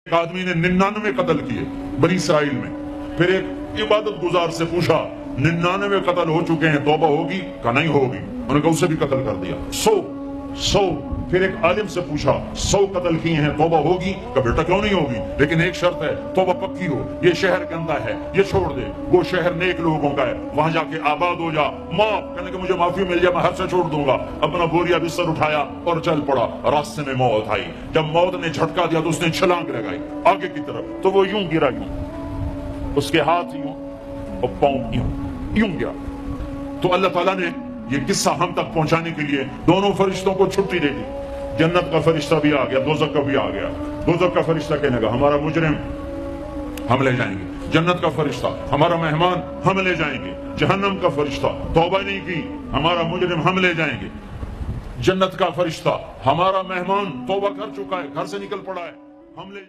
ایک آدمی نے 99 قتل کیے بنی اسرائیل میں، پھر ایک عبادت گزار سے پوچھا 99 قتل ہو چکے ہیں، توبہ ہوگی؟ کہا نہیں ہوگی۔ انہوں نے کہا اسے بھی قتل کر دیا۔ 100 پھر ایک عالم سے پوچھا 100 قتل کیے ہیں، توبہ ہوگی؟ کہا بیٹا کیوں نہیں ہوگی، لیکن ایک شرط ہے، توبہ پکی ہو، یہ شہر گندا ہے، یہ چھوڑ دے، وہ شہر نیک لوگوں کا ہے، وہاں جا کے آباد ہو جا، معاف کرنے کہ مجھے معافی مل جائے، میں ہر سے چھوڑ دوں گا۔ اپنا بوریا بستر اٹھایا اور چل پڑا۔ راستے میں موت آئی، جب موت نے جھٹکا دیا تو اس نے چھلانگ لگائی آگے کی طرف، تو وہ یوں گرا، یوں اس کے ہاتھ یوں اور پاؤں یوں گرا۔ تو اللہ تعالیٰ نے یہ قصہ ہم تک پہنچانے کے لیے دونوں فرشتوں کو چھٹی دے دی۔ جنت کا فرشتہ بھی آ گیا، دوزخ کا بھی آ گیا۔ دوزخ کا فرشتہ کہنے لگا ہمارا مجرم ہم لے جائیں گے، جنت کا فرشتہ ہمارا مہمان ہم لے جائیں گے، جہنم کا فرشتہ توبہ نہیں کی ہمارا مجرم ہم لے جائیں گے، جنت کا فرشتہ ہمارا مہمان توبہ کر چکا ہے، گھر سے نکل پڑا ہے، ہم لے